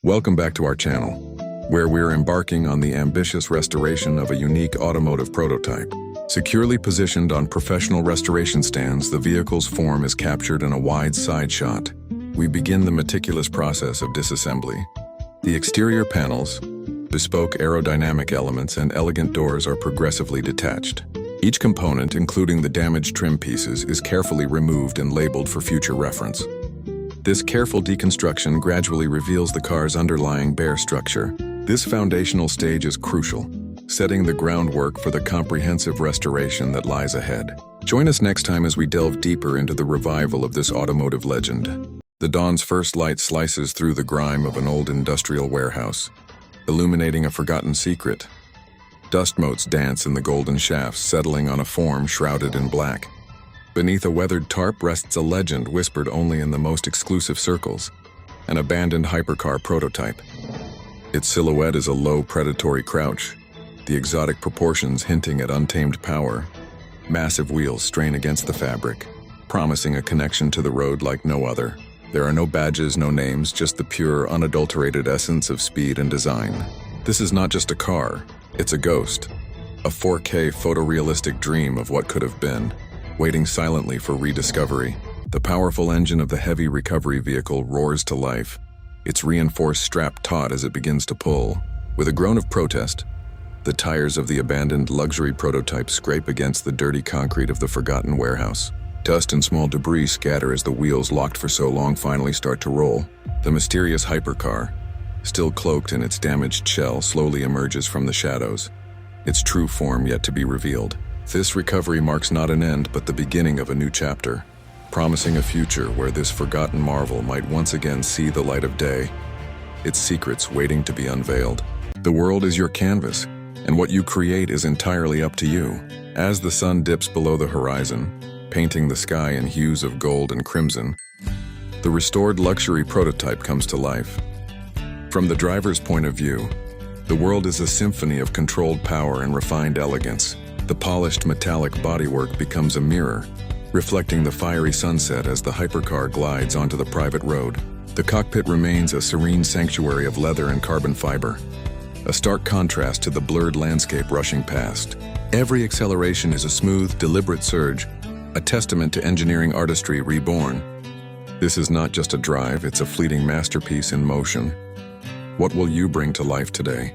Welcome back to our channel, where we're embarking on the ambitious restoration of a unique automotive prototype. Securely positioned on professional restoration stands, the vehicle's form is captured in a wide side shot. We begin the meticulous process of disassembly. The exterior panels, bespoke aerodynamic elements, and elegant doors are progressively detached. Each component, including the damaged trim pieces, is carefully removed and labeled for future reference. This careful deconstruction gradually reveals the car's underlying bare structure. This foundational stage is crucial, setting the groundwork for the comprehensive restoration that lies ahead. Join us next time as we delve deeper into the revival of this automotive legend. The dawn's first light slices through the grime of an old industrial warehouse, illuminating a forgotten secret. Dust motes dance in the golden shafts, settling on a form shrouded in black. Beneath a weathered tarp rests a legend whispered only in the most exclusive circles, an abandoned hypercar prototype. Its silhouette is a low, predatory crouch, the exotic proportions hinting at untamed power. Massive wheels strain against the fabric, promising a connection to the road like no other. There are no badges, no names, just the pure, unadulterated essence of speed and design. This is not just a car, it's a ghost. A 4K photorealistic dream of what could have been, waiting silently for rediscovery. The powerful engine of the heavy recovery vehicle roars to life, its reinforced strap taut as it begins to pull. With a groan of protest, the tires of the abandoned luxury prototype scrape against the dirty concrete of the forgotten warehouse. Dust and small debris scatter as the wheels locked for so long finally start to roll. The mysterious hypercar, still cloaked in its damaged shell, slowly emerges from the shadows, its true form yet to be revealed. This recovery marks not an end, but the beginning of a new chapter, promising a future where this forgotten marvel might once again see the light of day, its secrets waiting to be unveiled. The world is your canvas, and what you create is entirely up to you. As the sun dips below the horizon, painting the sky in hues of gold and crimson, the restored luxury prototype comes to life. From the driver's point of view, the world is a symphony of controlled power and refined elegance. The polished metallic bodywork becomes a mirror, reflecting the fiery sunset as the hypercar glides onto the private road. The cockpit remains a serene sanctuary of leather and carbon fiber, a stark contrast to the blurred landscape rushing past. Every acceleration is a smooth, deliberate surge, a testament to engineering artistry reborn. This is not just a drive, it's a fleeting masterpiece in motion. What will you bring to life today?